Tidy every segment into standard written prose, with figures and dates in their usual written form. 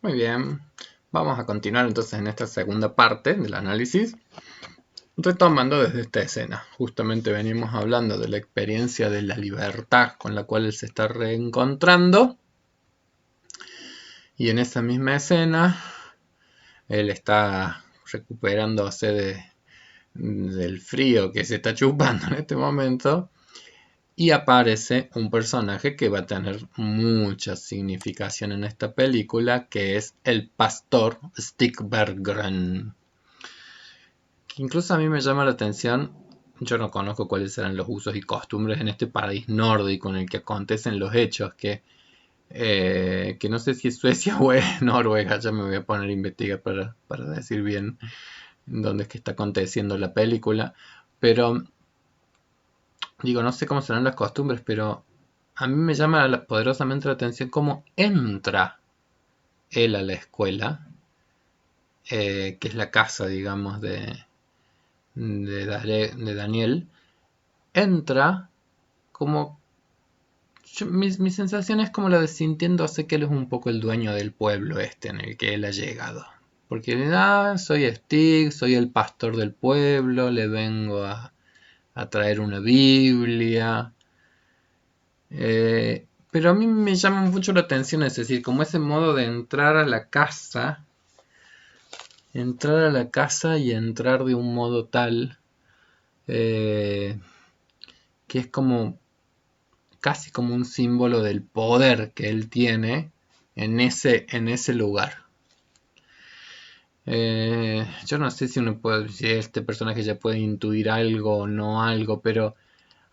Muy bien, vamos a continuar entonces en esta segunda parte del análisis, retomando desde esta escena. Justamente venimos hablando de la experiencia de la libertad con la cual él se está reencontrando, y en esa misma escena él está recuperándose del frío que se está chupando en este momento, y aparece un personaje que va a tener mucha significación en esta película, que es el pastor Stig Berggren. Incluso a mí me llama la atención, yo no conozco cuáles serán los usos y costumbres en este país nórdico en el que acontecen los hechos, que no sé si es Suecia o es Noruega, ya me voy a poner a investigar para decir bien dónde es que está aconteciendo la película, pero digo, no sé cómo serán las costumbres, pero a mí me llama poderosamente la atención cómo entra él a la escuela, que es la casa, digamos, de Daniel, entra como... mi sensación es como la de sintiéndose que él es un poco el dueño del pueblo este en el que él ha llegado. Porque, soy Stig, soy el pastor del pueblo, le vengo a traer una Biblia. Pero a mí me llama mucho la atención, es decir, como ese modo de entrar a la casa y entrar de un modo tal eh, que es como casi como un símbolo del poder que él tiene en ese lugar. Yo no sé si este personaje ya puede intuir algo o no algo, pero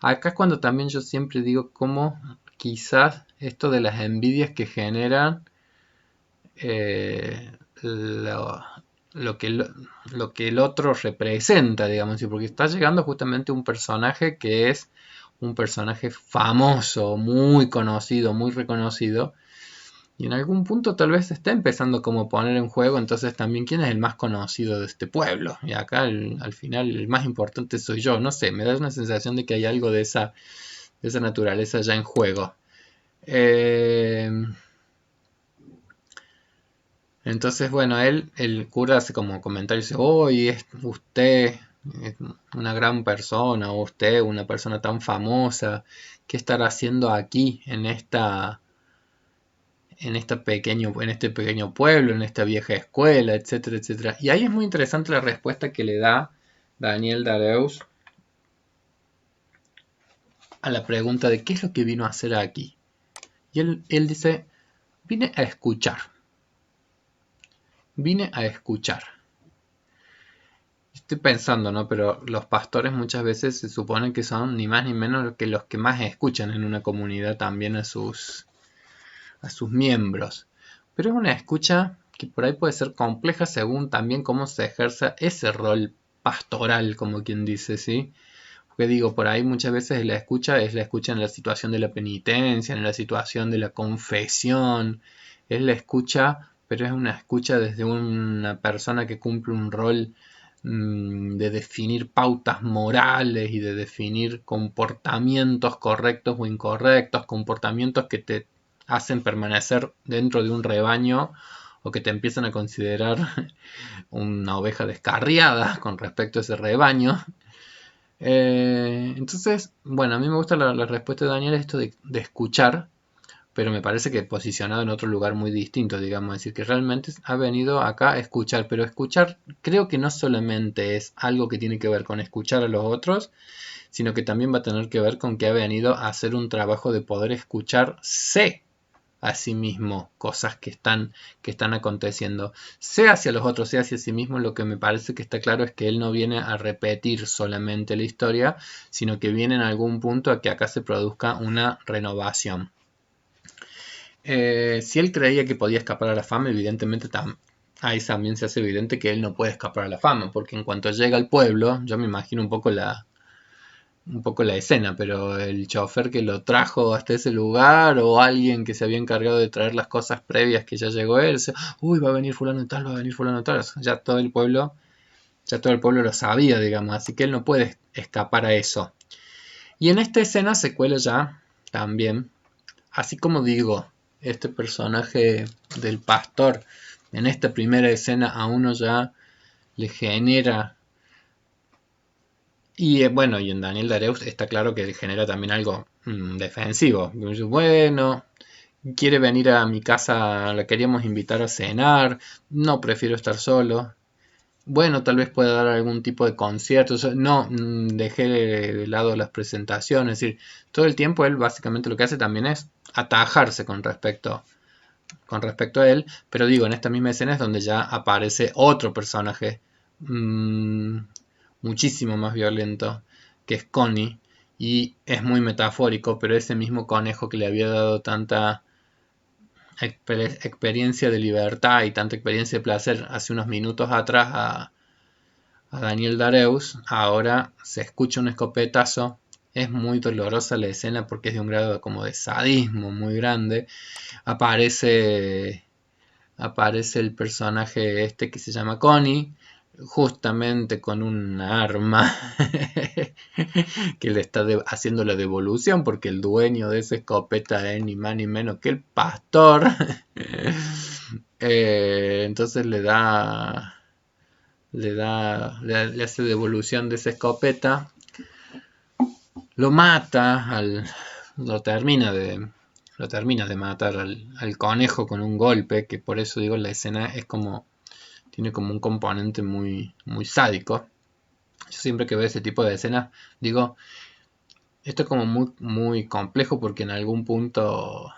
acá es cuando también yo siempre digo cómo quizás esto de las envidias que generan eh, lo, lo que el otro representa, digamos, porque está llegando justamente un personaje que es un personaje famoso, muy conocido, muy reconocido, y en algún punto tal vez se está empezando como a poner en juego entonces también quién es el más conocido de este pueblo. Y acá al final el más importante soy yo. No sé, me da una sensación de que hay algo de esa naturaleza ya en juego. Eh, entonces, bueno, el cura hace como comentario, dice, hoy usted es una gran persona, o usted una persona tan famosa, ¿qué estará haciendo aquí en este pequeño pueblo, en esta vieja escuela, etcétera, etcétera? Y ahí es muy interesante la respuesta que le da Daniel Dareus a la pregunta de qué es lo que vino a hacer aquí. Y él dice, vine a escuchar, vine a escuchar. Estoy pensando, ¿no? Pero los pastores muchas veces se supone que son ni más ni menos que los que más escuchan en una comunidad también a sus miembros. Pero es una escucha que por ahí puede ser compleja según también cómo se ejerza ese rol pastoral, como quien dice, ¿sí? Porque digo, por ahí muchas veces la escucha es la escucha en la situación de la penitencia, en la situación de la confesión, es la escucha, pero es una escucha desde una persona que cumple un rol de definir pautas morales y de definir comportamientos correctos o incorrectos, comportamientos que te hacen permanecer dentro de un rebaño o que te empiezan a considerar una oveja descarriada con respecto a ese rebaño. Entonces, bueno, a mí me gusta la respuesta de Daniel, esto de escuchar, pero me parece que posicionado en otro lugar muy distinto, digamos, es decir, que realmente ha venido acá a escuchar, pero escuchar creo que no solamente es algo que tiene que ver con escuchar a los otros, sino que también va a tener que ver con que ha venido a hacer un trabajo de poder escucharse a sí mismo cosas que están aconteciendo, sea hacia los otros, sea hacia sí mismo. Lo que me parece que está claro es que él no viene a repetir solamente la historia, sino que viene en algún punto a que acá se produzca una renovación. Si él creía que podía escapar a la fama, evidentemente ahí también se hace evidente que él no puede escapar a la fama, porque en cuanto llega al pueblo, yo me imagino un poco la escena, pero el chofer que lo trajo hasta ese lugar o alguien que se había encargado de traer las cosas previas que ya llegó él, uy, va a venir fulano y tal, va a venir fulano y tal, ya todo el pueblo lo sabía, digamos, así que él no puede escapar a eso. Y en esta escena se cuela ya también, así como digo, este personaje del pastor en esta primera escena a uno ya le genera. Y bueno, y en Daniel Dareus está claro que genera también algo defensivo. Bueno, quiere venir a mi casa, la queríamos invitar a cenar, no, prefiero estar solo. Bueno, tal vez pueda dar algún tipo de concierto. No, dejé de lado las presentaciones. Es decir, todo el tiempo él básicamente lo que hace también es atajarse con respecto a él. Pero digo, en esta misma escena es donde ya aparece otro personaje mmm, muchísimo más violento, que es Connie. Y es muy metafórico, pero ese mismo conejo que le había dado tanta experiencia de libertad y tanta experiencia de placer hace unos minutos atrás a Daniel Dareus, ahora se escucha un escopetazo. Es muy dolorosa la escena porque es de un grado como de sadismo muy grande. Aparece, aparece el personaje este que se llama Connie, justamente con un arma que le está haciendo la devolución porque el dueño de esa escopeta es ni más ni menos que el pastor. Entonces le hace devolución de esa escopeta, lo mata, lo termina de matar al conejo con un golpe, que por eso digo la escena es como, tiene como un componente muy, muy sádico. Yo siempre que veo ese tipo de escenas digo, esto es como muy, muy complejo porque en algún punto,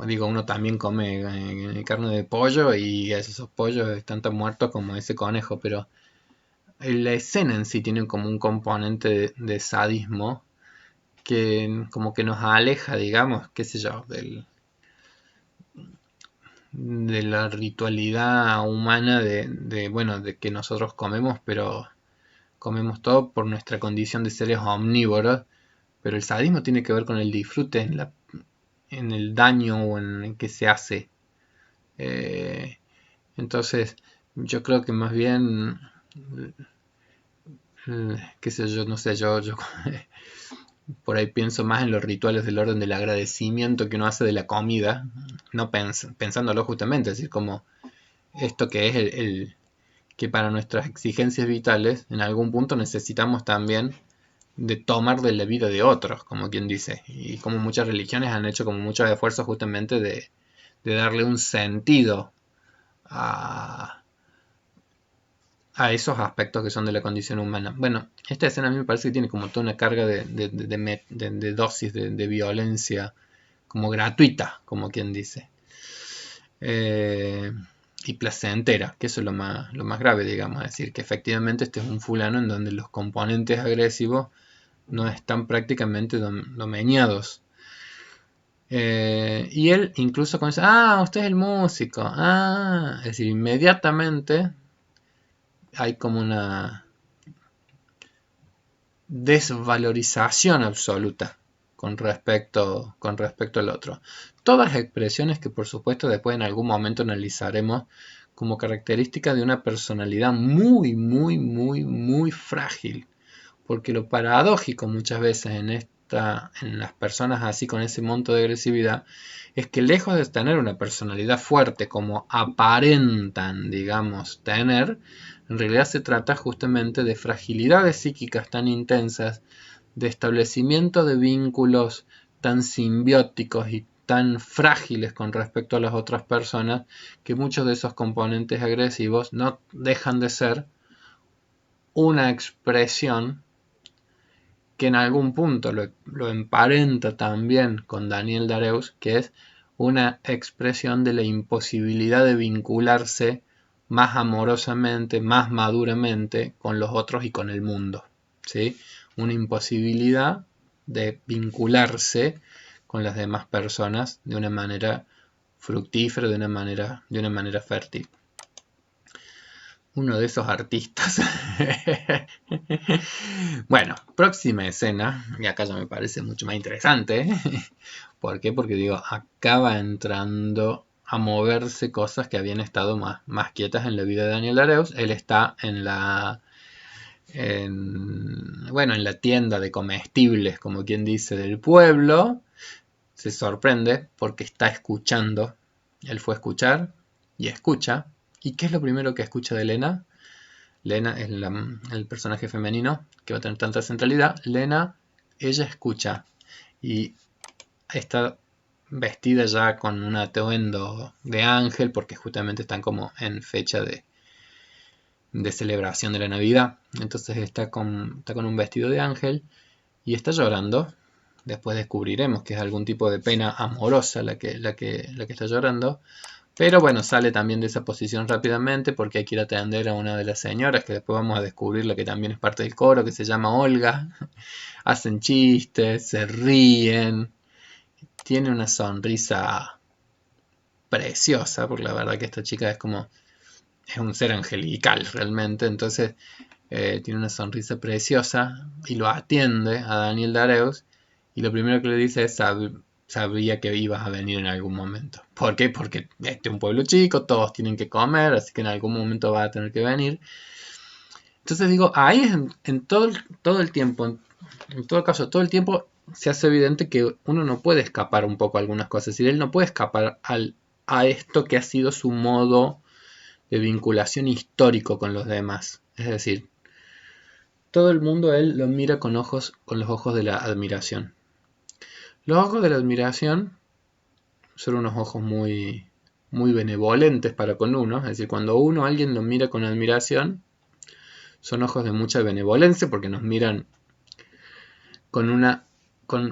digo, uno también come carne de pollo y esos pollos están tan muertos como ese conejo, pero la escena en sí tiene como un componente de sadismo que como que nos aleja, digamos, qué sé yo, de la ritualidad humana bueno, de que nosotros comemos, pero comemos todo por nuestra condición de seres omnívoros, pero el sadismo tiene que ver con el disfrute, en el daño o en el que se hace. Eh, entonces, yo creo que más bien, qué sé yo, no sé, yo por ahí pienso más en los rituales del orden del agradecimiento que uno hace de la comida, no pensándolo justamente, es decir, como esto que es que para nuestras exigencias vitales, en algún punto necesitamos también de tomar de la vida de otros, como quien dice, y como muchas religiones han hecho como muchos esfuerzos justamente de darle un sentido a, a esos aspectos que son de la condición humana. Bueno, esta escena a mí me parece que tiene como toda una carga de dosis de violencia como gratuita, como quien dice. Eh, y placentera, que eso es lo más grave, digamos, es decir, que efectivamente este es un fulano en donde los componentes agresivos no están prácticamente domeñados. Y él incluso con eso, usted es el músico, es decir, inmediatamente hay como una desvalorización absoluta con respecto al otro. Todas expresiones que por supuesto después en algún momento analizaremos como característica de una personalidad muy, muy, muy, muy frágil. Porque lo paradójico muchas veces en las personas así con ese monto de agresividad es que lejos de tener una personalidad fuerte como aparentan, digamos, tener, en realidad se trata justamente de fragilidades psíquicas tan intensas, de establecimiento de vínculos tan simbióticos y tan frágiles con respecto a las otras personas, que muchos de esos componentes agresivos no dejan de ser una expresión que en algún punto lo emparenta también con Daniel Dareus, que es una expresión de la imposibilidad de vincularse más amorosamente, más maduramente con los otros y con el mundo. ¿Sí? Una imposibilidad de vincularse con las demás personas de una manera fructífera, de una manera fértil. Uno de esos artistas. Bueno, próxima escena, y acá ya me parece mucho más interesante. ¿Por qué? Porque digo, acaba entrando a moverse cosas que habían estado más quietas en la vida de Daniel Dareus. Él está bueno, en la tienda de comestibles, como quien dice, del pueblo. se sorprende porque está escuchando. Él fue a escuchar y escucha. ¿Y qué es lo primero que escucha de Lena? Lena es el personaje femenino que va a tener tanta centralidad. Lena, ella escucha y está vestida ya con un atuendo de ángel porque justamente están como en fecha de celebración de la Navidad. Entonces está con un vestido de ángel y está llorando. Después descubriremos que es algún tipo de pena amorosa la que está llorando. Pero bueno, sale también de esa posición rápidamente porque hay que ir a atender a una de las señoras que después vamos a descubrir la que también es parte del coro, que se llama Olga. Hacen chistes, se ríen. Tiene una sonrisa preciosa, porque la verdad que esta chica es un ser angelical realmente. Entonces tiene una sonrisa preciosa y lo atiende a Daniel Dareus. Y lo primero que le dice es: sabía que ibas a venir en algún momento. ¿Por qué? Porque este es un pueblo chico, todos tienen que comer, así que en algún momento vas a tener que venir. Entonces digo, ahí es en todo el tiempo, en todo caso, todo el tiempo se hace evidente que uno no puede escapar un poco a algunas cosas. Es decir, él no puede escapar a esto que ha sido su modo de vinculación histórico con los demás. Es decir, todo el mundo a él lo mira con los ojos de la admiración. Los ojos de la admiración son unos ojos muy, muy benevolentes para con uno. Es decir, cuando alguien lo mira con admiración, son ojos de mucha benevolencia porque nos miran con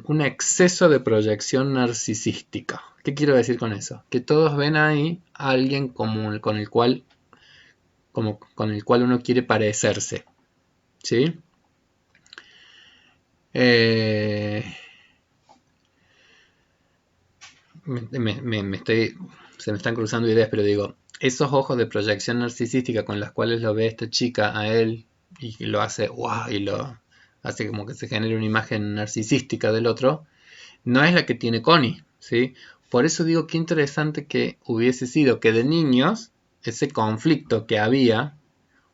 un exceso de proyección narcisística. ¿Qué quiero decir con eso? Que todos ven ahí a alguien con el cual uno quiere parecerse. ¿Sí? Se me están cruzando ideas, pero digo, esos ojos de proyección narcisística con las cuales lo ve esta chica a él y lo hace wow, y lo hace como que se genere una imagen narcisística del otro, no es la que tiene Connie, ¿sí? Por eso digo que interesante que hubiese sido que de niños ese conflicto que había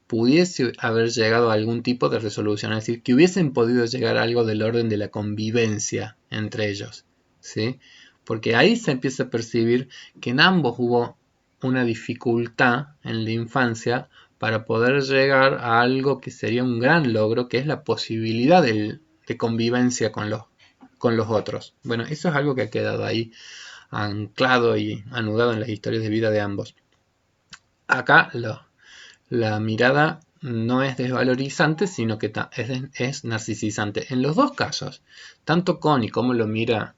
pudiese haber llegado a algún tipo de resolución, es decir, que hubiesen podido llegar a algo del orden de la convivencia entre ellos, ¿sí? Porque ahí se empieza a percibir que en ambos hubo una dificultad en la infancia para poder llegar a algo que sería un gran logro, que es la posibilidad de convivencia con los otros. Bueno, eso es algo que ha quedado ahí anclado y anudado en las historias de vida de ambos. Acá la mirada no es desvalorizante, sino que es narcisizante. En los dos casos, tanto Connie como lo mira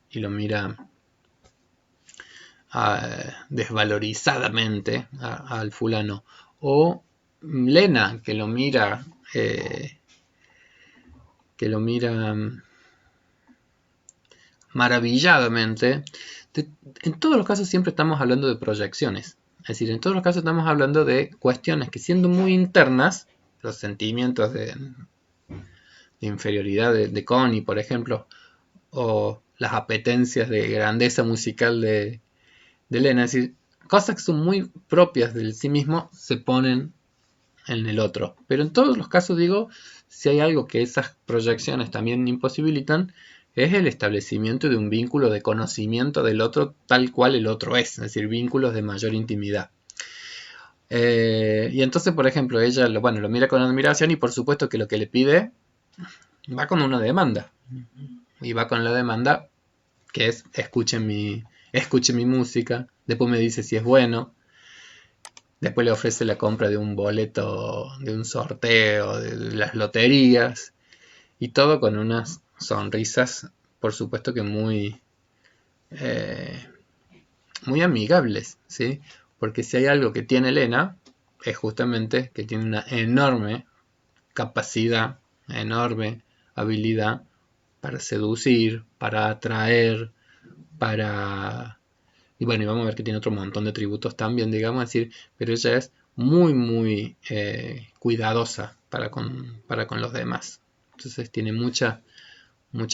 desvalorizadamente al fulano, o Lena que lo mira maravilladamente. En todos los casos siempre estamos hablando de proyecciones. Es decir, en todos los casos estamos hablando de cuestiones que, siendo muy internas, los sentimientos de inferioridad de Connie, por ejemplo, o las apetencias de grandeza musical de Lena, es decir, cosas que son muy propias del sí mismo se ponen en el otro. Pero en todos los casos, digo, si hay algo que esas proyecciones también imposibilitan, es el establecimiento de un vínculo de conocimiento del otro tal cual el otro es decir, vínculos de mayor intimidad. Y entonces, por ejemplo, ella lo mira con admiración y por supuesto que lo que le pide va con una demanda. Y va con la demanda que es: escuche mi música, después me dice si es bueno, después le ofrece la compra de un boleto de un sorteo de las loterías, y todo con unas sonrisas, por supuesto que muy muy amigables, ¿sí? Porque si hay algo que tiene Elena, es justamente que tiene una enorme capacidad, enorme habilidad para seducir, para atraer, para... Y bueno, y vamos a ver que tiene otro montón de tributos también, digamos, decir, pero ella es muy, muy cuidadosa para con los demás. Entonces tiene muchas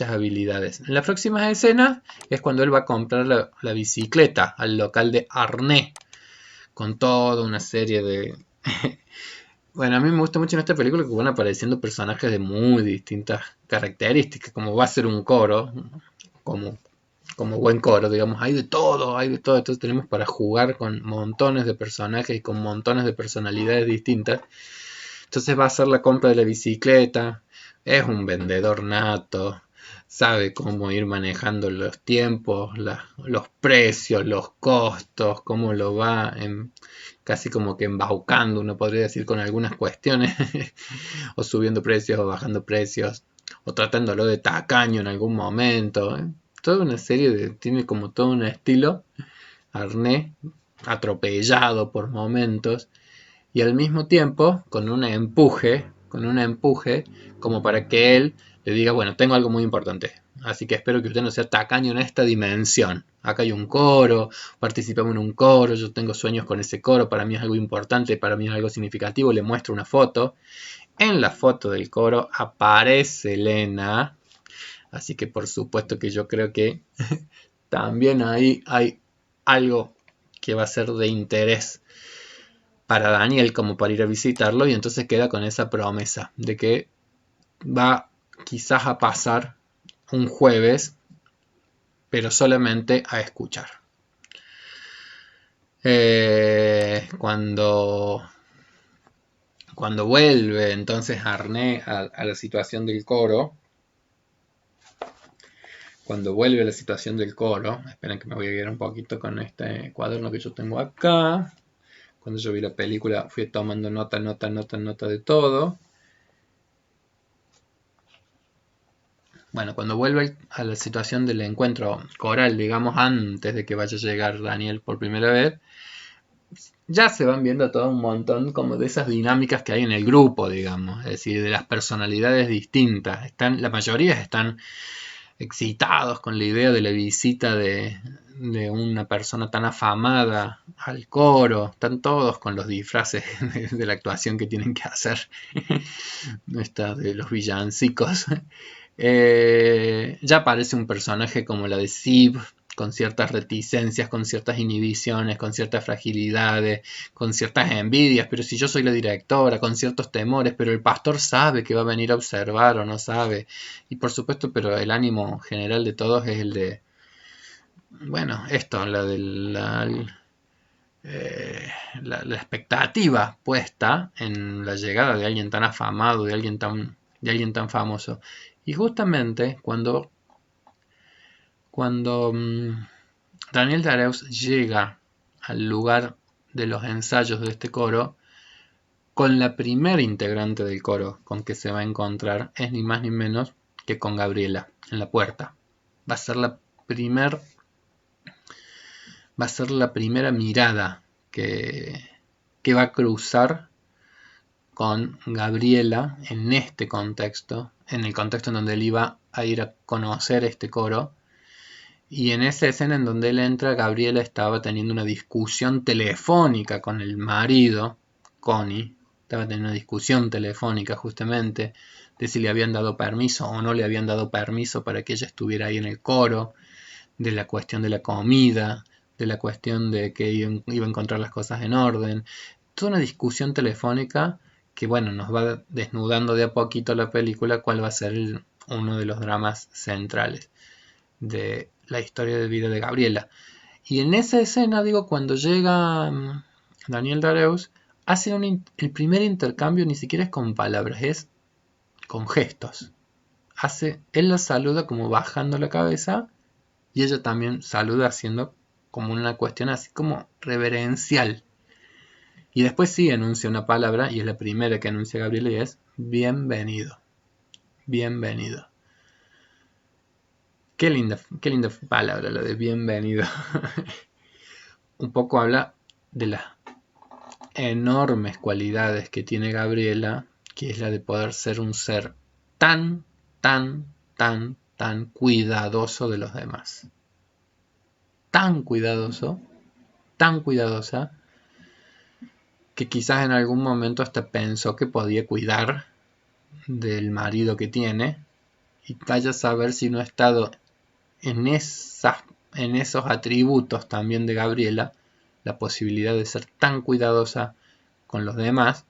habilidades. En las próximas escenas es cuando él va a comprar la bicicleta al local de Arné, con toda una serie de... Bueno, a mí me gusta mucho en esta película que van apareciendo personajes de muy distintas características, como va a ser un coro, como como buen coro, digamos, hay de todo, entonces tenemos para jugar con montones de personajes y con montones de personalidades distintas. Entonces va a hacer la compra de la bicicleta, es un vendedor nato, sabe cómo ir manejando los tiempos, los precios, los costos, cómo lo va casi como que embaucando, uno podría decir, con algunas cuestiones, o subiendo precios o bajando precios, o tratándolo de tacaño en algún momento. Toda una serie tiene como todo un estilo, Arnés, atropellado por momentos, y al mismo tiempo con un empuje como para que él le diga, bueno, tengo algo muy importante, así que espero que usted no sea tacaño en esta dimensión. Acá hay un coro, participamos en un coro, yo tengo sueños con ese coro, para mí es algo importante, para mí es algo significativo, le muestro una foto. En la foto del coro aparece Elena, así que por supuesto que yo creo que también ahí hay algo que va a ser de interés para Daniel como para ir a visitarlo, y entonces queda con esa promesa de que va quizás a pasar un jueves, pero solamente a escuchar. Cuando vuelve entonces Arnés a la situación del coro, esperen que me voy a guiar un poquito con este cuaderno que yo tengo acá. Cuando yo vi la película fui tomando nota de todo. Bueno, cuando vuelve a la situación del encuentro coral, digamos, antes de que vaya a llegar Daniel por primera vez, ya se van viendo todo un montón como de esas dinámicas que hay en el grupo, digamos, es decir, de las personalidades distintas. La mayoría están excitados con la idea de la visita de una persona tan afamada al coro, están todos con los disfraces de la actuación que tienen que hacer, de los villancicos. Ya aparece un personaje como la de Sib, con ciertas reticencias, con ciertas inhibiciones, con ciertas fragilidades, con ciertas envidias, pero si yo soy la directora, con ciertos temores, pero el pastor sabe que va a venir a observar o no sabe. Y por supuesto, pero el ánimo general de todos es el de, bueno, esto, la expectativa puesta en la llegada de alguien tan afamado, de alguien tan famoso. Y justamente cuando Daniel Dareus llega al lugar de los ensayos de este coro, con la primera integrante del coro con que se va a encontrar es ni más ni menos que con Gabriela en la puerta. Va a ser la primera mirada que va a cruzar con Gabriela en este contexto, en el contexto en donde él iba a ir a conocer este coro. Y en esa escena en donde él entra, Gabriela estaba teniendo una discusión telefónica con el marido, Connie. Estaba teniendo una discusión telefónica justamente de si le habían dado permiso o no le habían dado permiso para que ella estuviera ahí en el coro, de la cuestión de la comida, de la cuestión de que iba a encontrar las cosas en orden. Toda una discusión telefónica que, bueno, nos va desnudando de a poquito la película cuál va a ser uno de los dramas centrales de la historia de vida de Gabriela. Y en esa escena, digo, cuando llega Daniel Dareus, hace el primer intercambio ni siquiera es con palabras, es con gestos. Él la saluda como bajando la cabeza y ella también saluda haciendo como una cuestión así como reverencial. Y después sí anuncia una palabra, y es la primera que anuncia Gabriela, y es bienvenido. Bienvenido. Qué linda palabra la de bienvenido. Un poco habla de las enormes cualidades que tiene Gabriela, que es la de poder ser un ser tan, tan, tan, tan cuidadoso de los demás. Tan cuidadoso, tan cuidadosa, que quizás en algún momento hasta pensó que podía cuidar del marido que tiene, y vaya a saber si no ha estado en esos atributos también de Gabriela, la posibilidad de ser tan cuidadosa con los demás,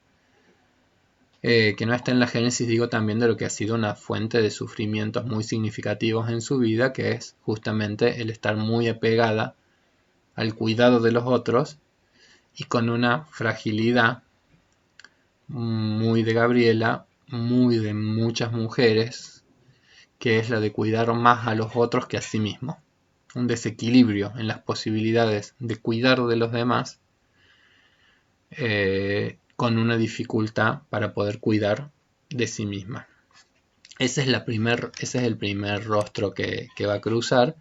que no está en la génesis, digo, también de lo que ha sido una fuente de sufrimientos muy significativos en su vida, que es justamente el estar muy apegada al cuidado de los otros y con una fragilidad muy de Gabriela, muy de muchas mujeres, que es la de cuidar más a los otros que a sí mismo. Un desequilibrio en las posibilidades de cuidar de los demás, con una dificultad para poder cuidar de sí misma. Ese es el primer rostro que va a cruzar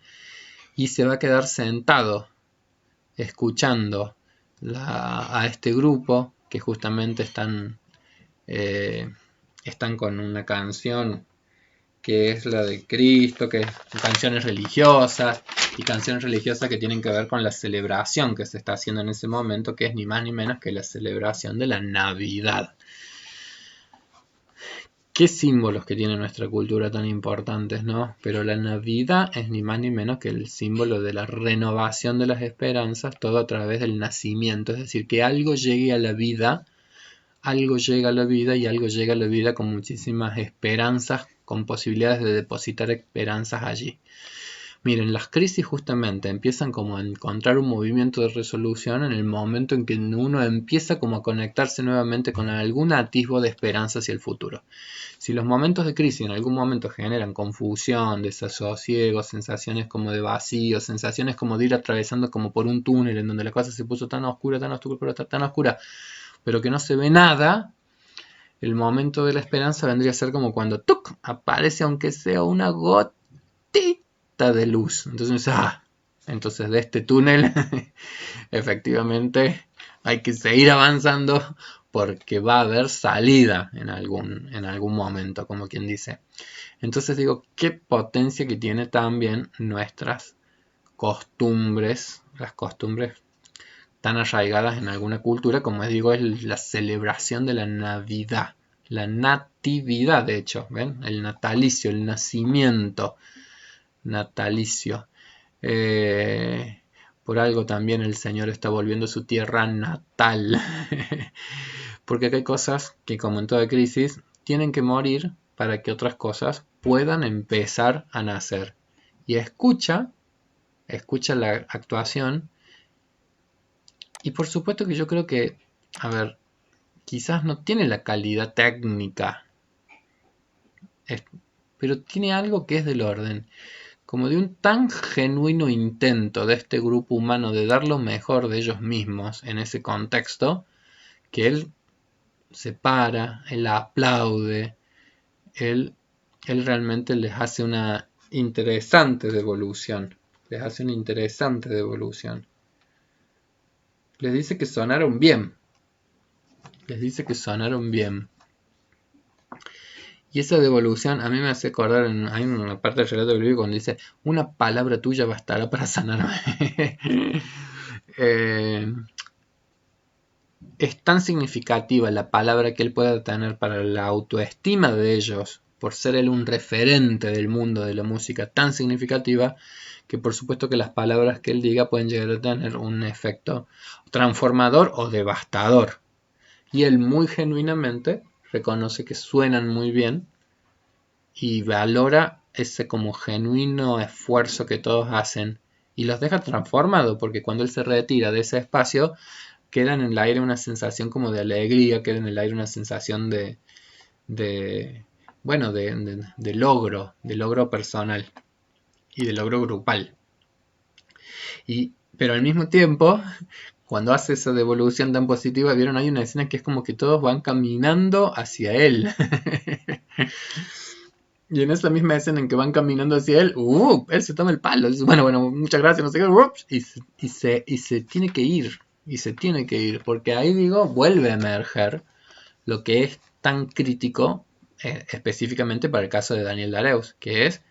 y se va a quedar sentado escuchando a este grupo que justamente están con una canción que es la de Cristo, que son canciones religiosas y canciones religiosas que tienen que ver con la celebración que se está haciendo en ese momento, que es ni más ni menos que la celebración de la Navidad. Qué símbolos que tiene nuestra cultura tan importantes, ¿no? Pero la Navidad es ni más ni menos que el símbolo de la renovación de las esperanzas, todo a través del nacimiento, es decir, que algo llegue a la vida, algo llega a la vida y algo llega a la vida con muchísimas esperanzas, con posibilidades de depositar esperanzas allí. Miren, las crisis justamente empiezan como a encontrar un movimiento de resolución en el momento en que uno empieza como a conectarse nuevamente con algún atisbo de esperanza hacia el futuro. Si los momentos de crisis en algún momento generan confusión, desasosiego, sensaciones como de vacío, sensaciones como de ir atravesando como por un túnel en donde la cosa se puso tan oscura, pero que no se ve nada, el momento de la esperanza vendría a ser como cuando ¡tuc! Aparece aunque sea una gotita de luz. Entonces de este túnel efectivamente hay que seguir avanzando porque va a haber salida en algún momento, como quien dice. Entonces digo, qué potencia que tiene también nuestras costumbres, las costumbres tan arraigadas en alguna cultura, como digo, es la celebración de la Navidad, la natividad, de hecho, ¿ven? El natalicio, el nacimiento natalicio. Por algo también el Señor está volviendo a su tierra natal. Porque acá hay cosas que, como en toda crisis, tienen que morir para que otras cosas puedan empezar a nacer. Y escucha la actuación. Y por supuesto que yo creo que, a ver, quizás no tiene la calidad técnica, pero tiene algo que es del orden, como de un tan genuino intento de este grupo humano de dar lo mejor de ellos mismos en ese contexto, que él se para, él aplaude, él realmente les hace una interesante devolución. Les hace una interesante devolución. Les dice que sonaron bien. Les dice que sonaron bien. Y esa devolución a mí me hace acordar, hay una parte del relato bíblico cuando dice, una palabra tuya bastará para sanarme. Es tan significativa la palabra que él pueda tener para la autoestima de ellos, por ser él un referente del mundo de la música tan significativa, que por supuesto que las palabras que él diga pueden llegar a tener un efecto transformador o devastador. Y él muy genuinamente reconoce que suenan muy bien y valora ese como genuino esfuerzo que todos hacen y los deja transformados, porque cuando él se retira de ese espacio queda en el aire una sensación como de alegría, queda en el aire una sensación de logro personal y de logro grupal. Pero al mismo tiempo, cuando hace esa devolución tan positiva, vieron, hay una escena que es como que todos van caminando hacia él. Y en esa misma escena en que van caminando hacia él, él se toma el palo. Dice, bueno, muchas gracias, no sé qué, y se tiene que ir. Y se tiene que ir, porque ahí digo, vuelve a emerger lo que es tan crítico, específicamente para el caso de Daniel Dareus, que es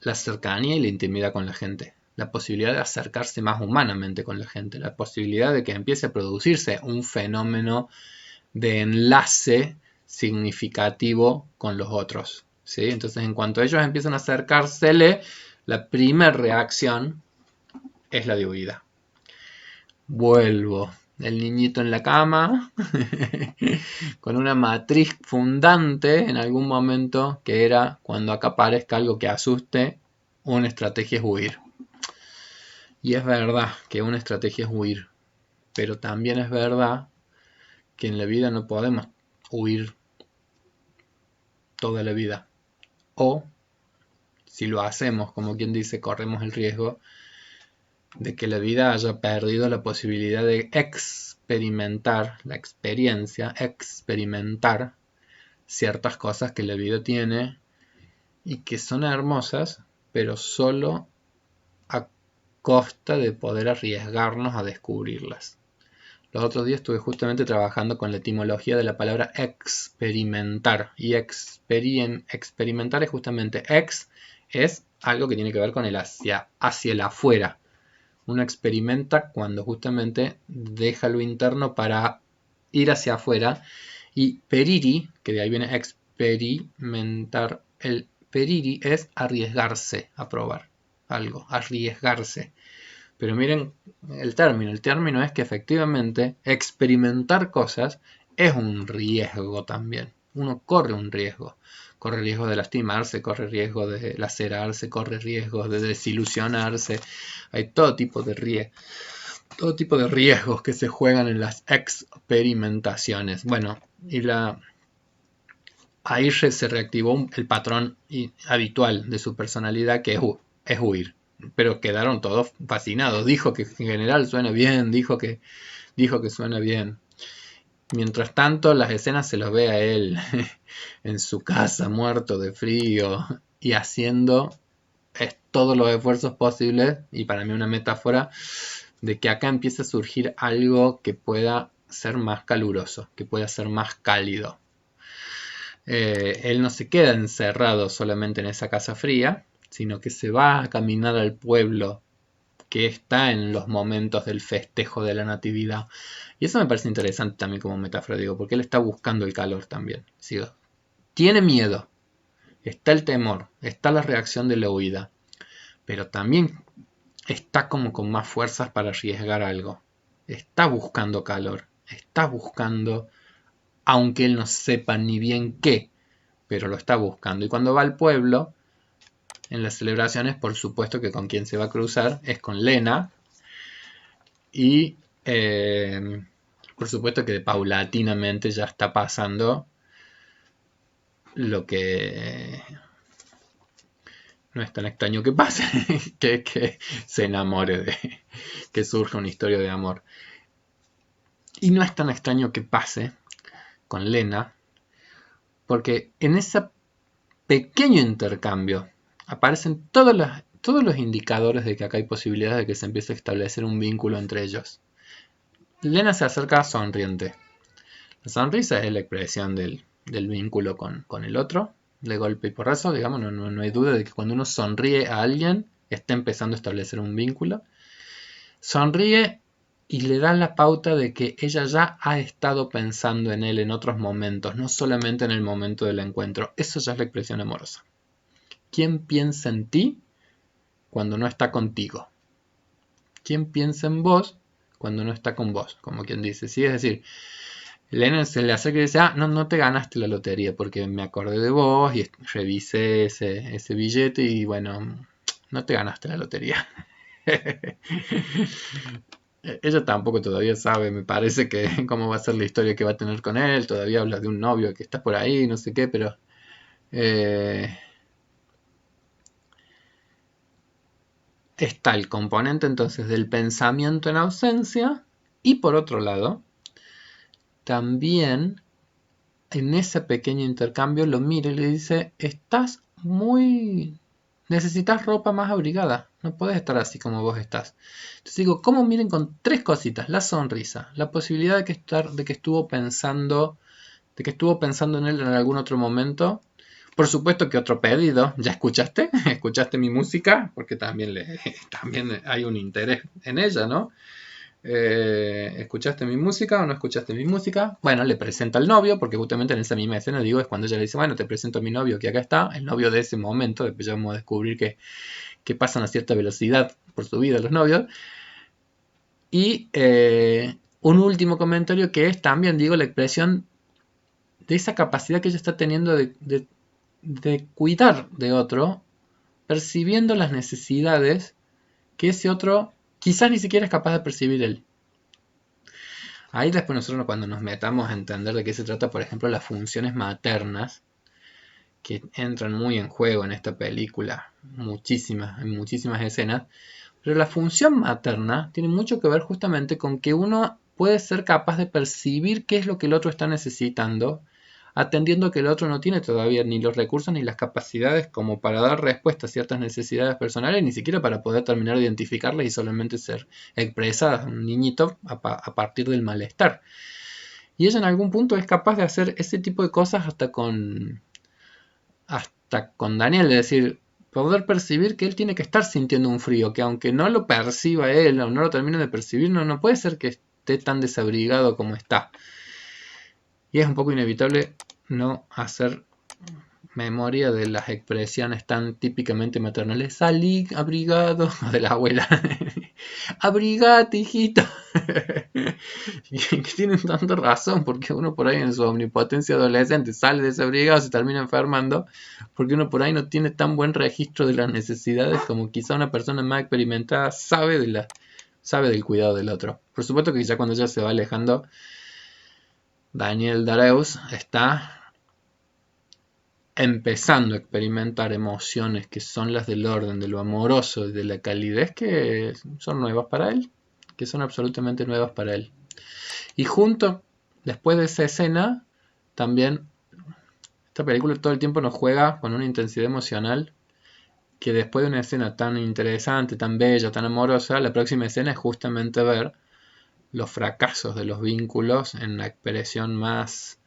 la cercanía y la intimidad con la gente. La posibilidad de acercarse más humanamente con la gente. La posibilidad de que empiece a producirse un fenómeno de enlace significativo con los otros. ¿Sí? Entonces, en cuanto ellos empiezan a acercársele, la primera reacción es la de huida. Vuelvo. el niñito en la cama, con una matriz fundante en algún momento, que era cuando acá aparezca algo que asuste, una estrategia es huir. Y es verdad que una estrategia es huir, pero también es verdad que en la vida no podemos huir toda la vida. O, si lo hacemos, como quien dice, corremos el riesgo de que la vida haya perdido la posibilidad de experimentar, la experiencia, experimentar ciertas cosas que la vida tiene y que son hermosas, pero solo a costa de poder arriesgarnos a descubrirlas. Los otros días estuve justamente trabajando con la etimología de la palabra experimentar. Y experimentar es justamente es algo que tiene que ver con el hacia el afuera. Uno experimenta cuando justamente deja lo interno para ir hacia afuera. Y periri, que de ahí viene experimentar, el periri es arriesgarse a probar algo, arriesgarse. Pero miren el término es que efectivamente experimentar cosas es un riesgo también. Uno corre un riesgo. Corre riesgo de lastimarse, corre riesgo de lacerarse, corre riesgo de desilusionarse. Hay todo tipo de riesgos que se juegan en las experimentaciones. Bueno, ahí se reactivó el patrón habitual de su personalidad, que es huir. Pero quedaron todos fascinados. Dijo que en general suena bien, dijo que suena bien. Mientras tanto, las escenas se los ve a él en su casa, muerto de frío y haciendo todos los esfuerzos posibles, y para mí una metáfora de que acá empieza a surgir algo que pueda ser más caluroso, que pueda ser más cálido. Él no se queda encerrado solamente en esa casa fría, sino que se va a caminar al pueblo que está en los momentos del festejo de la natividad. Y eso me parece interesante también como metáfora, digo, porque él está buscando el calor también. Sigo. Tiene miedo, está el temor, está la reacción de la huida, pero también está como con más fuerzas para arriesgar algo. Está buscando calor, está buscando, aunque él no sepa ni bien qué, pero lo está buscando. Y cuando va al pueblo, en las celebraciones, por supuesto que con quien se va a cruzar es con Lena. Y por supuesto que paulatinamente ya está pasando lo que no es tan extraño que pase, que se enamore, que surja una historia de amor. Y no es tan extraño que pase con Lena, porque en ese pequeño intercambio aparecen todos los indicadores de que acá hay posibilidades de que se empiece a establecer un vínculo entre ellos. Lena se acerca sonriente. La sonrisa es la expresión del vínculo con el otro, de golpe y porrazo, digamos, no hay duda de que cuando uno sonríe a alguien, está empezando a establecer un vínculo. Sonríe y le da la pauta de que ella ya ha estado pensando en él en otros momentos, no solamente en el momento del encuentro. Eso ya es la expresión amorosa. ¿Quién piensa en ti cuando no está contigo? ¿Quién piensa en vos cuando no está con vos? Como quien dice, ¿sí? Es decir, Elena se le acerca y dice, no te ganaste la lotería porque me acordé de vos y revisé ese billete y bueno, no te ganaste la lotería. Ella tampoco todavía sabe, me parece, que cómo va a ser la historia que va a tener con él. Todavía habla de un novio que está por ahí, no sé qué, pero eh, está el componente entonces del pensamiento en ausencia y por otro lado, también en ese pequeño intercambio lo mira y le dice, necesitas ropa más abrigada, no puedes estar así como vos estás. Entonces digo, ¿cómo miren con tres cositas? La sonrisa, la posibilidad de que estuvo pensando en él en algún otro momento. Por supuesto que otro pedido, ¿ya escuchaste? ¿Escuchaste mi música? Porque también hay un interés en ella, ¿no? ¿Escuchaste mi música o no escuchaste mi música? Bueno, le presenta al novio, porque justamente en esa misma escena, digo, es cuando ella le dice, bueno, te presento a mi novio que acá está, el novio de ese momento, después ya vamos a descubrir que pasan a cierta velocidad por su vida los novios. Y un último comentario que es también, digo, la expresión de esa capacidad que ella está teniendo de cuidar de otro, percibiendo las necesidades que ese otro quizás ni siquiera es capaz de percibir él. Ahí después nosotros cuando nos metamos a entender de qué se trata, por ejemplo, las funciones maternas, que entran muy en juego en esta película, en muchísimas escenas, pero la función materna tiene mucho que ver justamente con que uno puede ser capaz de percibir qué es lo que el otro está necesitando, atendiendo que el otro no tiene todavía ni los recursos ni las capacidades como para dar respuesta a ciertas necesidades personales, ni siquiera para poder terminar de identificarlas y solamente ser expresadas, un niñito a partir del malestar. Y ella en algún punto es capaz de hacer ese tipo de cosas hasta con Daniel, es decir, poder percibir que él tiene que estar sintiendo un frío, que aunque no lo perciba él o no lo termine de percibir, no puede ser que esté tan desabrigado como está. Y es un poco inevitable no hacer memoria de las expresiones tan típicamente maternales. Salí abrigado, de la abuela. Abrigate, hijito. Que tienen tanta razón, porque uno por ahí en su omnipotencia adolescente sale desabrigado, se termina enfermando, porque uno por ahí no tiene tan buen registro de las necesidades como quizá una persona más experimentada sabe del cuidado del otro. Por supuesto que ya cuando ella se va alejando, Daniel Dareus está empezando a experimentar emociones que son las del orden, de lo amoroso y de la calidez que son nuevas para él, que son absolutamente nuevas para él. Y junto, después de esa escena, también esta película todo el tiempo nos juega con una intensidad emocional que después de una escena tan interesante, tan bella, tan amorosa, la próxima escena es justamente ver los fracasos de los vínculos en la expresión más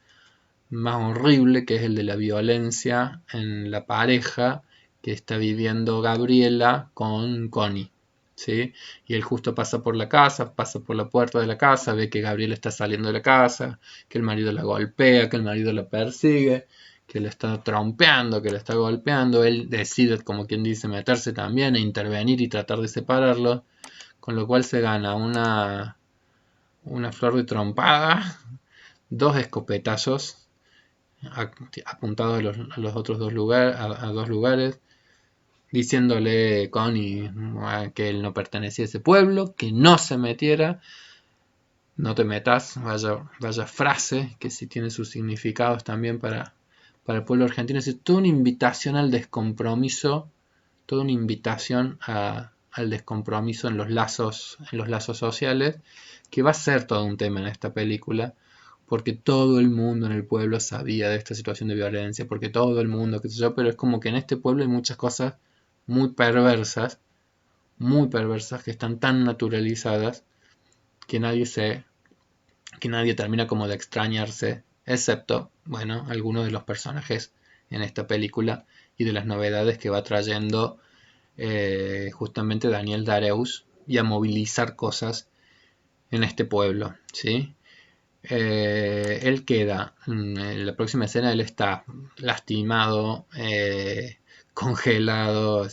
horrible, que es el de la violencia en la pareja que está viviendo Gabriela con Connie. ¿Sí? Y él justo pasa por la casa, pasa por la puerta de la casa, ve que Gabriela está saliendo de la casa, que el marido la golpea, que el marido la persigue, que le está trompeando, que le está golpeando. Él decide, como quien dice, meterse también e intervenir y tratar de separarlo, con lo cual se gana una flor de trompada, dos escopetazos apuntados a los otros dos lugares, diciéndole Connie que él no pertenecía a ese pueblo, que no se metiera, no te metas, vaya frase que sí tiene sus significados también para el pueblo argentino. Es decir, toda una invitación al descompromiso, toda una invitación al descompromiso en los lazos sociales, que va a ser todo un tema en esta película, porque todo el mundo en el pueblo sabía de esta situación de violencia, porque todo el mundo, qué sé yo, pero es como que en este pueblo hay muchas cosas muy perversas, que están tan naturalizadas que nadie termina como de extrañarse, excepto, bueno, algunos de los personajes en esta película y de las novedades que va trayendo justamente Daniel Dareus y a movilizar cosas en este pueblo, ¿sí? Él queda, en la próxima escena él está lastimado, congelado,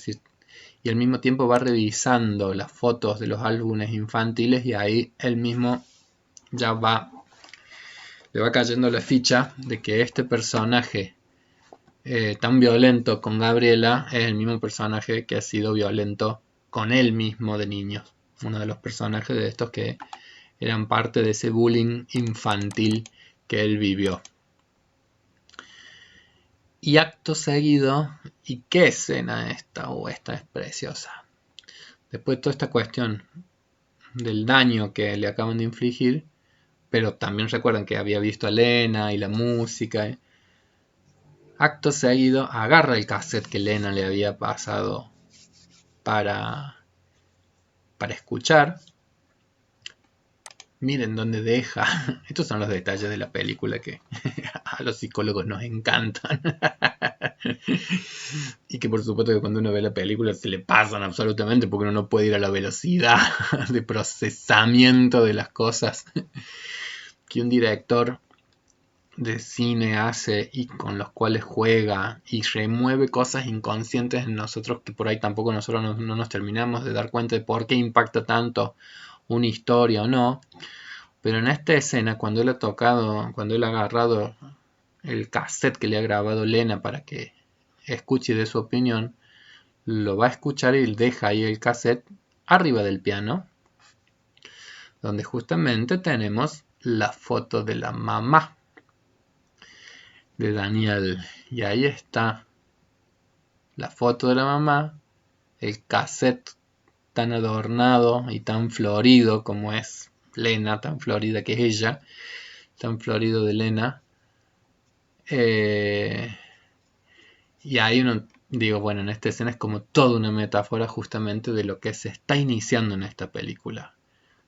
y al mismo tiempo va revisando las fotos de los álbumes infantiles y ahí él mismo ya le va cayendo la ficha de que este personaje tan violento con Gabriela es el mismo personaje que ha sido violento con él mismo de niño. Uno de los personajes de estos que eran parte de ese bullying infantil que él vivió. Y acto seguido, ¿y qué escena esta? Esta es preciosa. Después de toda esta cuestión del daño que le acaban de infligir, pero también recuerdan que había visto a Lena y la música. Acto seguido, agarra el cassette que Lena le había pasado para escuchar. Miren dónde deja. Estos son los detalles de la película que a los psicólogos nos encantan. Y que por supuesto que cuando uno ve la película se le pasan absolutamente porque uno no puede ir a la velocidad de procesamiento de las cosas que un director de cine hace y con los cuales juega y remueve cosas inconscientes en nosotros que por ahí tampoco nosotros no nos terminamos de dar cuenta de por qué impacta tanto una historia o no. Pero en esta escena, cuando él ha agarrado el cassette que le ha grabado Lena para que escuche de su opinión, lo va a escuchar y deja ahí el cassette arriba del piano, donde justamente tenemos la foto de la mamá de Daniel. Y ahí está la foto de la mamá, el cassette tan adornado y tan florido como es Lena, tan florida que es ella, tan florido de Lena. Y ahí uno, digo, bueno, en esta escena es como toda una metáfora justamente de lo que se está iniciando en esta película.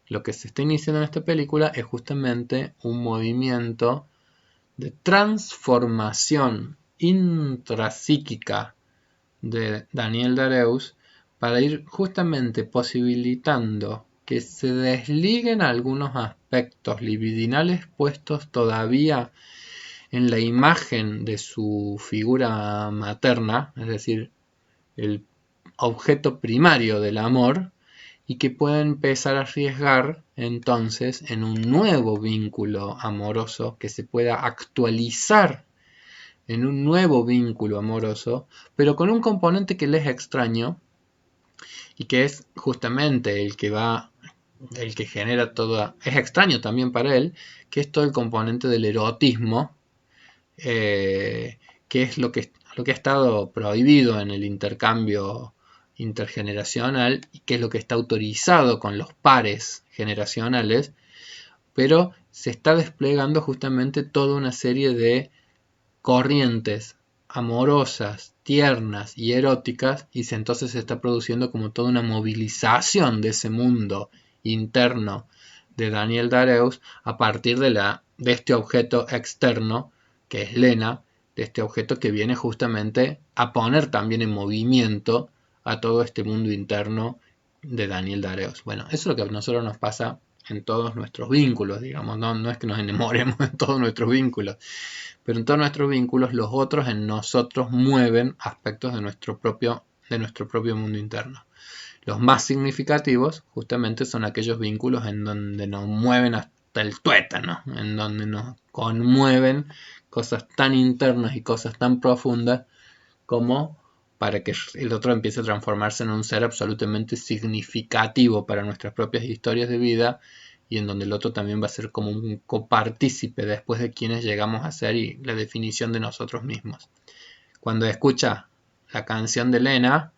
Lo que se está iniciando en esta película es justamente un movimiento de transformación intrapsíquica de Daniel Dareus para ir justamente posibilitando que se desliguen algunos aspectos libidinales puestos todavía en la imagen de su figura materna, es decir, el objeto primario del amor, y que pueda empezar a arriesgar entonces en un nuevo vínculo amoroso que se pueda actualizar en un nuevo vínculo amoroso, pero con un componente que les es extraño y que es justamente el que genera toda, es extraño también para él, que es todo el componente del erotismo, que es lo que ha estado prohibido en el intercambio intergeneracional y que es lo que está autorizado con los pares generacionales, pero se está desplegando justamente toda una serie de corrientes amorosas, tiernas y eróticas, y entonces se está produciendo como toda una movilización de ese mundo interno de Daniel Dareus a partir de este objeto externo que es Lena, de este objeto que viene justamente a poner también en movimiento a todo este mundo interno de Daniel Dareus. Bueno, eso es lo que a nosotros nos pasa en todos nuestros vínculos, digamos, no es que nos enamoremos de todos nuestros vínculos, pero en todos nuestros vínculos los otros en nosotros mueven aspectos de nuestro propio mundo interno. Los más significativos justamente son aquellos vínculos en donde nos mueven hasta el tuétano, en donde nos conmueven cosas tan internas y cosas tan profundas como para que el otro empiece a transformarse en un ser absolutamente significativo para nuestras propias historias de vida y en donde el otro también va a ser como un copartícipe después de quienes llegamos a ser y la definición de nosotros mismos. Cuando escucha la canción de Lena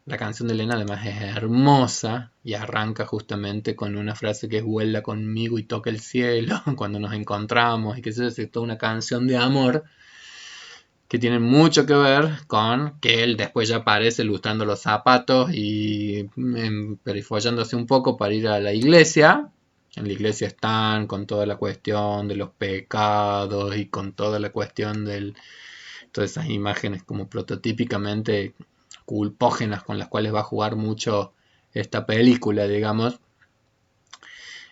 además es hermosa y arranca justamente con una frase que es vuela conmigo y toca el cielo cuando nos encontramos y que es toda una canción de amor que tienen mucho que ver con que él después ya aparece lustrando los zapatos y perifollándose un poco para ir a la iglesia. En la iglesia están con toda la cuestión de los pecados y con toda la cuestión de todas esas imágenes como prototípicamente culpógenas con las cuales va a jugar mucho esta película, digamos,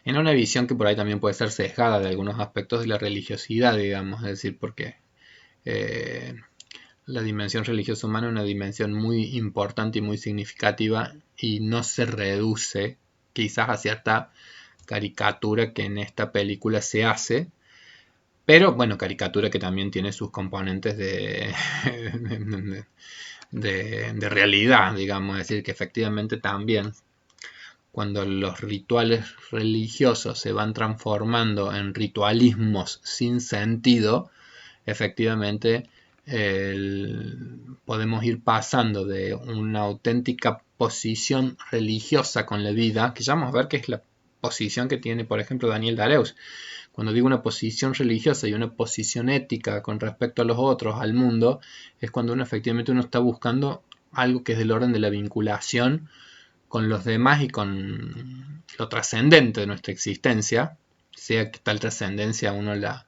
en una visión que por ahí también puede ser sesgada de algunos aspectos de la religiosidad, digamos, es decir, porque eh, la dimensión religiosa humana es una dimensión muy importante y muy significativa y no se reduce quizás a cierta caricatura que en esta película se hace, pero bueno, caricatura que también tiene sus componentes de realidad, digamos, es decir, que efectivamente también cuando los rituales religiosos se van transformando en ritualismos sin sentido, efectivamente podemos ir pasando de una auténtica posición religiosa con la vida, que ya vamos a ver que es la posición que tiene, por ejemplo, Daniel Dareus. Cuando digo una posición religiosa y una posición ética con respecto a los otros, al mundo, es cuando efectivamente uno está buscando algo que es del orden de la vinculación con los demás y con lo trascendente de nuestra existencia, sea que tal trascendencia uno la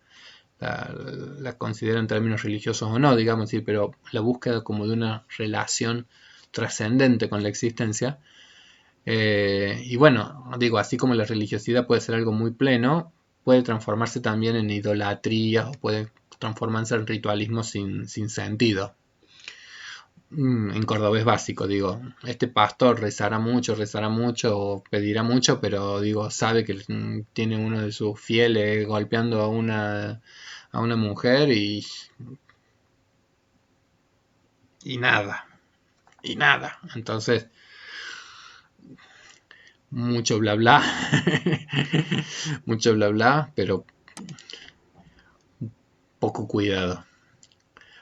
considera en términos religiosos o no, digamos, sí, pero la búsqueda como de una relación trascendente con la existencia. Y bueno, digo, así como la religiosidad puede ser algo muy pleno, puede transformarse también en idolatría o puede transformarse en ritualismo sin sentido. en cordobés básico, digo, este pastor rezará mucho, o pedirá mucho, pero digo, sabe que tiene uno de sus fieles golpeando a una mujer y nada, y nada. Entonces, mucho bla bla, mucho bla bla, pero poco cuidado.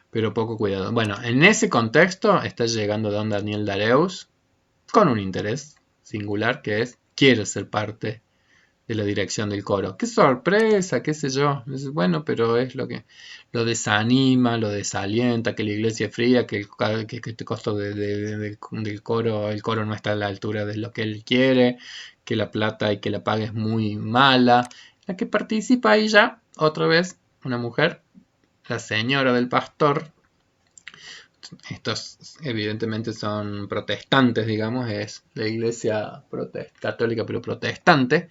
Pero poco cuidado. Bueno, en ese contexto está llegando don Daniel Dareus con un interés singular que es, quiere ser parte de la dirección del coro. ¡Qué sorpresa! ¿Qué sé yo? Bueno, pero es lo que lo desanima, lo desalienta, que la iglesia es fría, que este costo del coro, el coro no está a la altura de lo que él quiere, que la plata y que la paga es muy mala. La que participa ahí ya, otra vez, una mujer, la señora del pastor. Estos evidentemente son protestantes, digamos, es la iglesia católica pero protestante.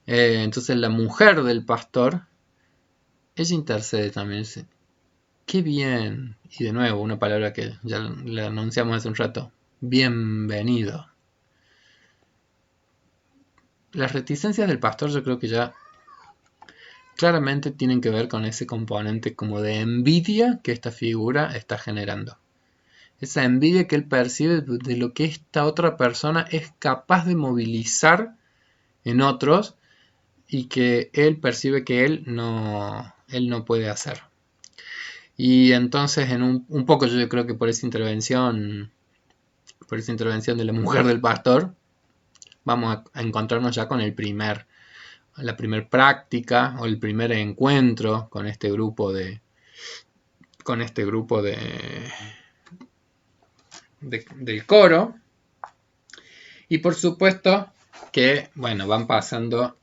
Entonces la mujer del pastor, ella intercede también. Dice, qué bien. Y de nuevo, una palabra que ya le anunciamos hace un rato. Bienvenido. Las reticencias del pastor yo creo que ya claramente tienen que ver con ese componente como de envidia que esta figura está generando. Esa envidia que él percibe de lo que esta otra persona es capaz de movilizar en otros y que él percibe que él no puede hacer. Y entonces en un poco yo creo que por esa intervención de la mujer del pastor, vamos a encontrarnos ya con la primer práctica o el primer encuentro con este grupo del coro. Y por supuesto que, bueno, van pasando,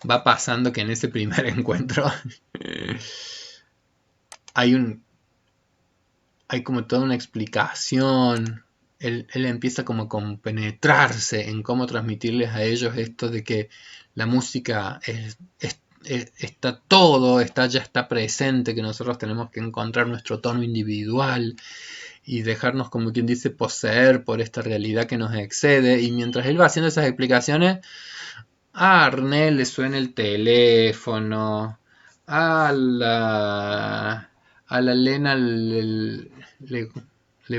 va pasando que en ese primer encuentro hay como toda una explicación. Él empieza como a compenetrarse en cómo transmitirles a ellos esto de que la música está todo, ya está presente, que nosotros tenemos que encontrar nuestro tono individual y dejarnos, como quien dice, poseer por esta realidad que nos excede. Y mientras él va haciendo esas explicaciones, a Arnel le suena el teléfono, a la Lena le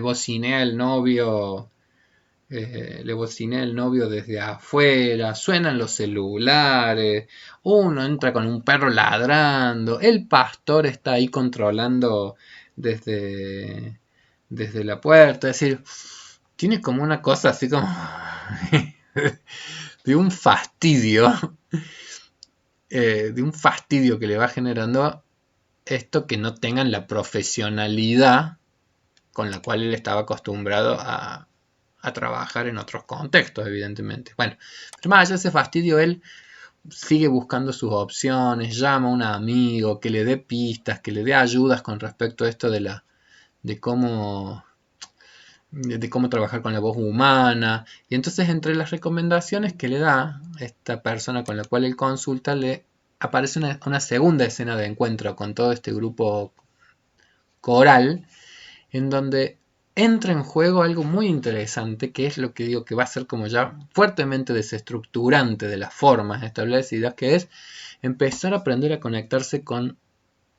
bocinea el novio, desde afuera, suenan los celulares, uno entra con un perro ladrando, el pastor está ahí controlando desde, desde la puerta, es decir, tiene como una cosa así como de un fastidio, que le va generando esto, que no tengan la profesionalidad con la cual él estaba acostumbrado a trabajar en otros contextos, evidentemente. Bueno, pero más allá de ese fastidio, él sigue buscando sus opciones, llama a un amigo que le dé pistas, que le dé ayudas con respecto a esto de cómo trabajar con la voz humana. Y entonces, entre las recomendaciones que le da esta persona con la cual él consulta, le aparece una segunda escena de encuentro con todo este grupo coral, en donde entra en juego algo muy interesante, que es lo que digo que va a ser como ya fuertemente desestructurante de las formas establecidas, que es empezar a aprender a conectarse con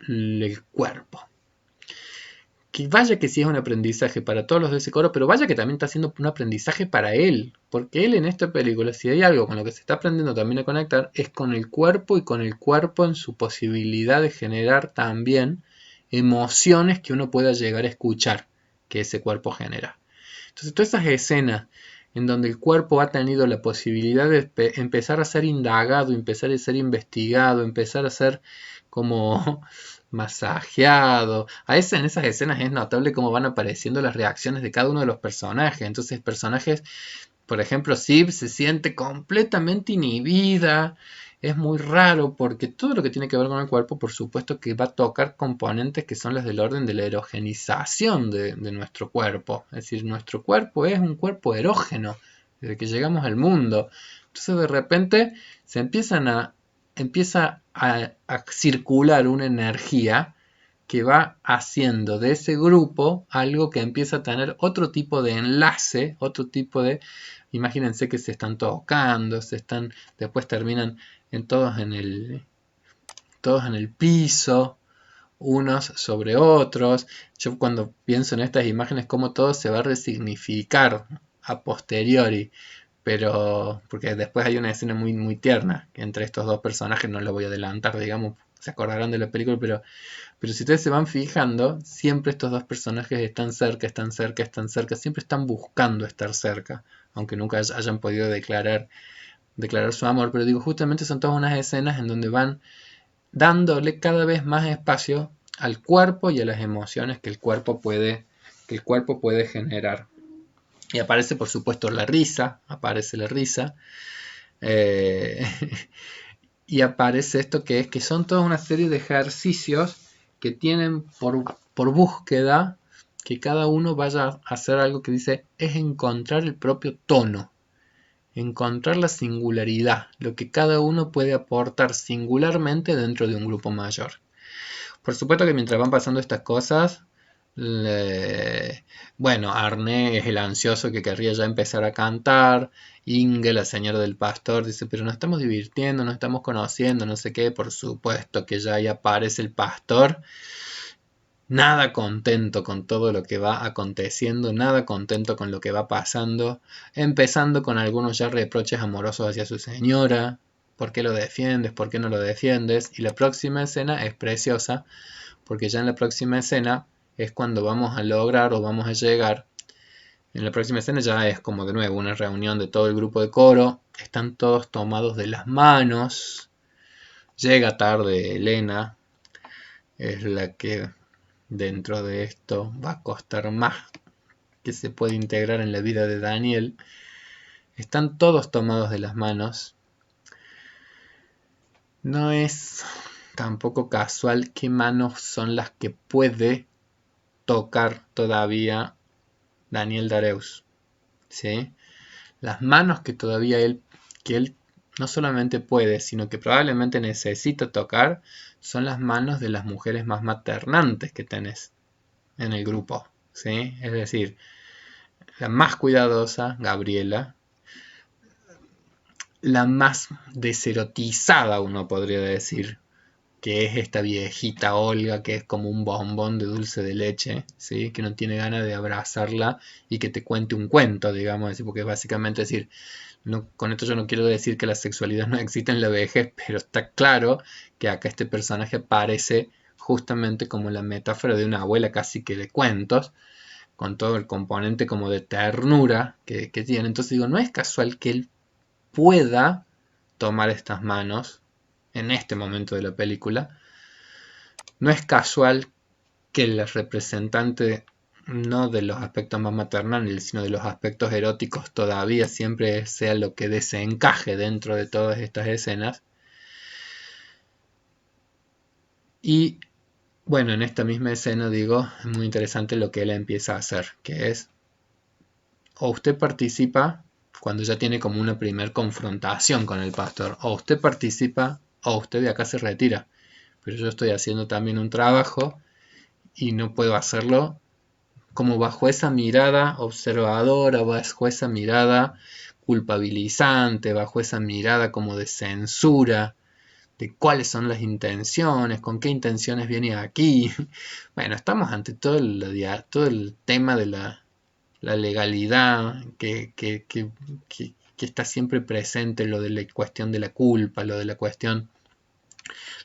el cuerpo. Que vaya que sí es un aprendizaje para todos los de ese coro, pero vaya que también está siendo un aprendizaje para él, porque él en esta película, si hay algo con lo que se está aprendiendo también a conectar, es con el cuerpo, y con el cuerpo en su posibilidad de generar también emociones que uno pueda llegar a escuchar que ese cuerpo genera. Entonces, todas esas escenas en donde el cuerpo ha tenido la posibilidad de empezar a ser indagado, empezar a ser investigado, empezar a ser como masajeado. En esas escenas es notable cómo van apareciendo las reacciones de cada uno de los personajes. Entonces, personajes, por ejemplo, Sib se siente completamente inhibida. Es muy raro porque todo lo que tiene que ver con el cuerpo, por supuesto que va a tocar componentes que son las del orden de la erogenización de nuestro cuerpo. Es decir, nuestro cuerpo es un cuerpo erógeno desde que llegamos al mundo. Entonces, de repente se empieza a circular una energía que va haciendo de ese grupo algo que empieza a tener otro tipo de enlace, otro tipo de... Imagínense que se están tocando, después terminan todos en el piso, unos sobre otros. Yo cuando pienso en estas imágenes, como todo se va a resignificar a posteriori, pero porque después hay una escena muy, muy tierna entre estos dos personajes, no lo voy a adelantar, digamos, se acordarán de la película, pero si ustedes se van fijando, siempre estos dos personajes están cerca, están cerca, están cerca, siempre están buscando estar cerca, aunque nunca hayan podido declarar su amor, pero digo, justamente son todas unas escenas en donde van dándole cada vez más espacio al cuerpo y a las emociones que el cuerpo puede generar. Y aparece, por supuesto, aparece la risa, eh, y aparece esto que son toda una serie de ejercicios que tienen por búsqueda que cada uno vaya a hacer algo que dice es encontrar el propio tono, encontrar la singularidad, lo que cada uno puede aportar singularmente dentro de un grupo mayor. Por supuesto que mientras van pasando estas cosas, bueno, Arne es el ansioso que querría ya empezar a cantar. Inge, la señora del pastor, dice, pero nos estamos divirtiendo, nos estamos conociendo, no sé qué. Por supuesto que ya ahí aparece el pastor, nada contento con todo lo que va aconteciendo, nada contento con lo que va pasando, empezando con algunos ya reproches amorosos hacia su señora. ¿Por qué lo defiendes? ¿Por qué no lo defiendes? Y la próxima escena es preciosa, porque ya en la próxima escena es cuando vamos a lograr o vamos a llegar. En la próxima escena ya es como de nuevo una reunión de todo el grupo de coro, están todos tomados de las manos, llega tarde Elena, es la que dentro de esto va a costar más que se puede integrar en la vida de Daniel. Están todos tomados de las manos. No es tampoco casual qué manos son las que puede tocar todavía Daniel Dareus, ¿sí? Las manos que todavía él no solamente puede, sino que probablemente necesita tocar, son las manos de las mujeres más maternantes que tenés en el grupo, ¿sí? Es decir, la más cuidadosa, Gabriela, la más deserotizada, uno podría decir, que es esta viejita Olga, que es como un bombón de dulce de leche, ¿sí? Que no tiene ganas de abrazarla y que te cuente un cuento, digamos, porque básicamente decir, no, con esto yo no quiero decir que la sexualidad no existe en la vejez, pero está claro que acá este personaje aparece justamente como la metáfora de una abuela casi que de cuentos, con todo el componente como de ternura que tiene. Entonces digo, no es casual que él pueda tomar estas manos en este momento de la película. No es casual que la representante no de los aspectos más maternales, sino de los aspectos eróticos todavía siempre sea lo que desencaje dentro de todas estas escenas. Y bueno, en esta misma escena digo, es muy interesante lo que él empieza a hacer, que es, o usted participa cuando ya tiene como una primer confrontación con el pastor, o usted participa o usted de acá se retira. Pero yo estoy haciendo también un trabajo y no puedo hacerlo como bajo esa mirada observadora, bajo esa mirada culpabilizante, bajo esa mirada como de censura, de cuáles son las intenciones, con qué intenciones viene aquí. Bueno, estamos ante todo el tema de la legalidad que está siempre presente, lo de la cuestión de la culpa, lo de la cuestión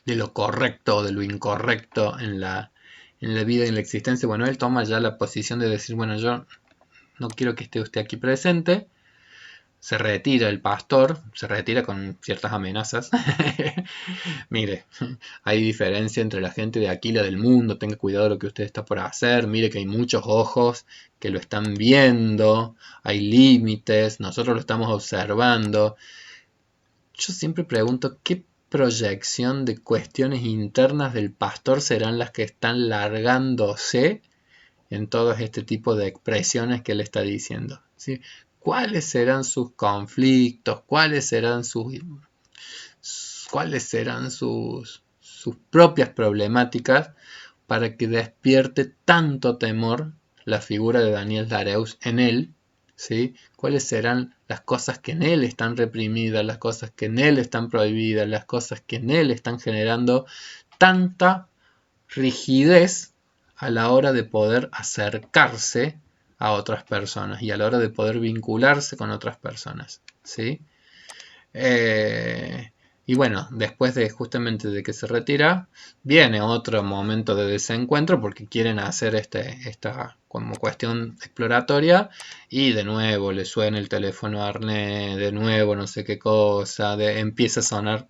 de lo correcto o de lo incorrecto en la vida y en la existencia. Bueno, él toma ya la posición de decir, bueno, yo no quiero que esté usted aquí presente. Se retira el pastor, se retira con ciertas amenazas. Mire, hay diferencia entre la gente de aquí y la del mundo, tenga cuidado de lo que usted está por hacer, mire que hay muchos ojos que lo están viendo, hay límites, nosotros lo estamos observando. Yo siempre pregunto qué proyección de cuestiones internas del pastor serán las que están largándose en todo este tipo de expresiones que él está diciendo, ¿sí? ¿Cuáles serán sus conflictos? ¿Cuáles serán sus propias problemáticas para que despierte tanto temor la figura de Daniel Dareus en él, ¿sí? ¿Cuáles serán las cosas que en él están reprimidas, las cosas que en él están prohibidas, las cosas que en él están generando tanta rigidez a la hora de poder acercarse a otras personas y a la hora de poder vincularse con otras personas, ¿sí? Y bueno, después de justamente de que se retira, viene otro momento de desencuentro porque quieren hacer esta como cuestión exploratoria y de nuevo le suena el teléfono a Arne, de nuevo no sé qué cosa, empieza a sonar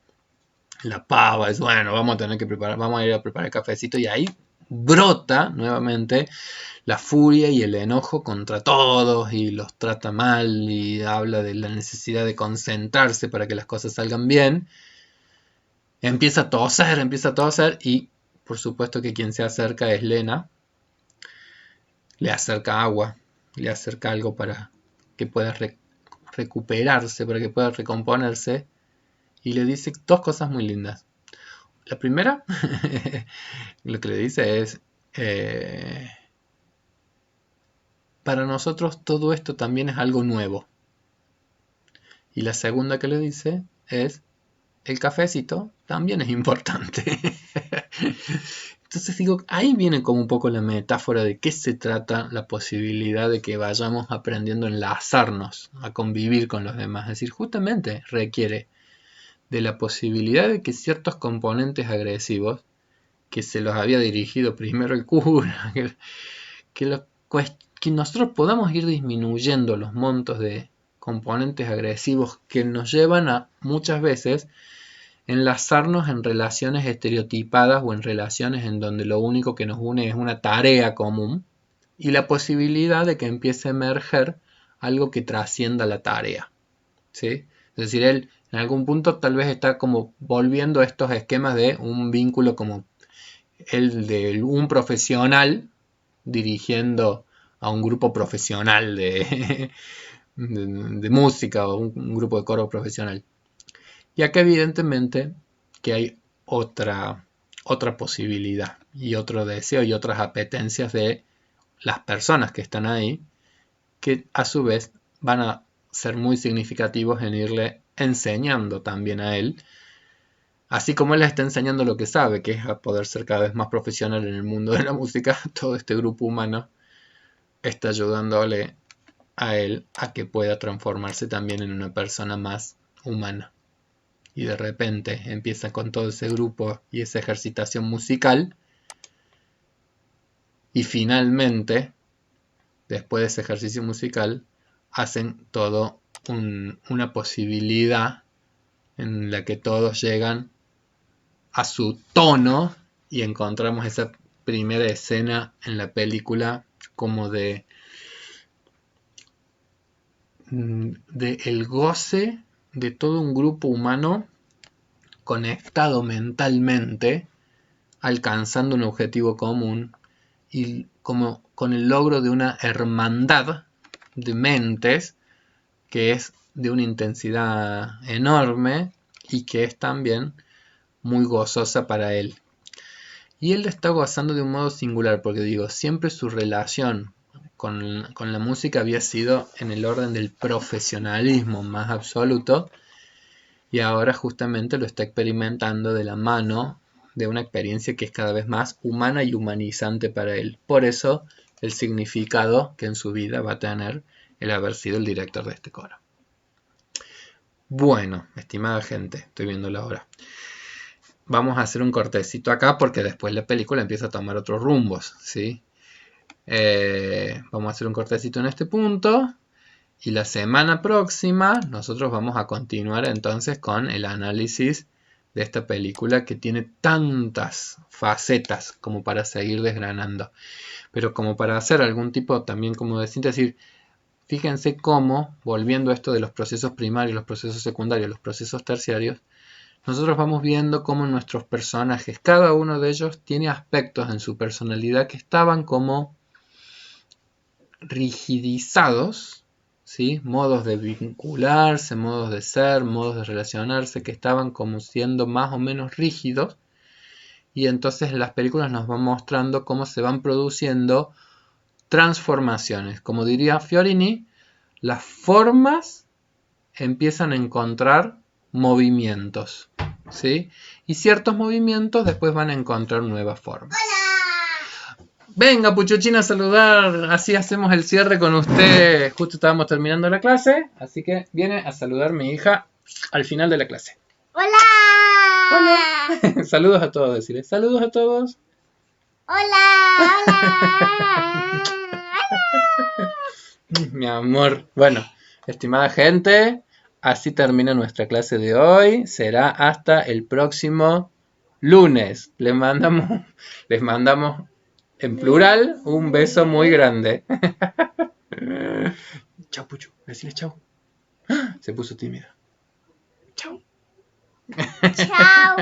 la pava, es bueno, vamos a tener que preparar, vamos a ir a preparar el cafecito y ahí brota nuevamente la furia y el enojo contra todos y los trata mal y habla de la necesidad de concentrarse para que las cosas salgan bien. Empieza a toser y por supuesto que quien se acerca es Lena. Le acerca agua, le acerca algo para que pueda recuperarse, para que pueda recomponerse y le dice dos cosas muy lindas. La primera, lo que le dice es, para nosotros todo esto también es algo nuevo. Y la segunda que le dice es, el cafecito también es importante. Entonces digo, ahí viene como un poco la metáfora de qué se trata la posibilidad de que vayamos aprendiendo a enlazarnos, a convivir con los demás. Es decir, justamente requiere de la posibilidad de que ciertos componentes agresivos, que se los había dirigido primero el cura, que nosotros podamos ir disminuyendo los montos de componentes agresivos que nos llevan a muchas veces enlazarnos en relaciones estereotipadas o en relaciones en donde lo único que nos une es una tarea común y la posibilidad de que empiece a emerger algo que trascienda la tarea, ¿sí? Es decir, él en algún punto tal vez está como volviendo a estos esquemas de un vínculo como el de un profesional dirigiendo a un grupo profesional de música o un grupo de coro profesional. Y acá evidentemente que hay otra posibilidad y otro deseo y otras apetencias de las personas que están ahí, que a su vez van a ser muy significativos en irle enseñando también a él, así como él le está enseñando lo que sabe, que es a poder ser cada vez más profesional en el mundo de la música. Todo este grupo humano está ayudándole a él a que pueda transformarse también en una persona más humana. Y de repente empieza con todo ese grupo y esa ejercitación musical y finalmente, después de ese ejercicio musical, hacen todo una posibilidad en la que todos llegan a su tono y encontramos esa primera escena en la película como de el goce de todo un grupo humano conectado mentalmente, alcanzando un objetivo común y como con el logro de una hermandad de mentes que es de una intensidad enorme y que es también muy gozosa para él. Y él está gozando de un modo singular, porque digo, siempre su relación con la música había sido en el orden del profesionalismo más absoluto, y ahora justamente lo está experimentando de la mano de una experiencia que es cada vez más humana y humanizante para él. Por eso el significado que en su vida va a tener el haber sido el director de este coro. Bueno, estimada gente, estoy viendo la hora. Vamos a hacer un cortecito acá porque después la película empieza a tomar otros rumbos, ¿sí? Vamos a hacer un cortecito en este punto. Y la semana próxima nosotros vamos a continuar entonces con el análisis de esta película que tiene tantas facetas como para seguir desgranando. Pero como para hacer algún tipo también como de síntesis, fíjense cómo, volviendo a esto de los procesos primarios, los procesos secundarios, los procesos terciarios, nosotros vamos viendo cómo nuestros personajes, cada uno de ellos tiene aspectos en su personalidad que estaban como rigidizados, ¿sí? Modos de vincularse, modos de ser, modos de relacionarse que estaban como siendo más o menos rígidos y entonces las películas nos van mostrando cómo se van produciendo transformaciones. Como diría Fiorini, las formas empiezan a encontrar movimientos, ¿sí? Y ciertos movimientos después van a encontrar nuevas formas. Venga, Puchochina, a saludar. Así hacemos el cierre con usted. Justo estábamos terminando la clase, así que viene a saludar mi hija al final de la clase. ¡Hola! Hola. Saludos a todos, decirle. Saludos a todos. ¡Hola! Mi amor. Bueno, estimada gente, así termina nuestra clase de hoy. Será hasta el próximo lunes. Les mandamos en plural un beso muy grande. Chau, Puchu. Decile chau. Se puso tímida. Chau. ¡Chao!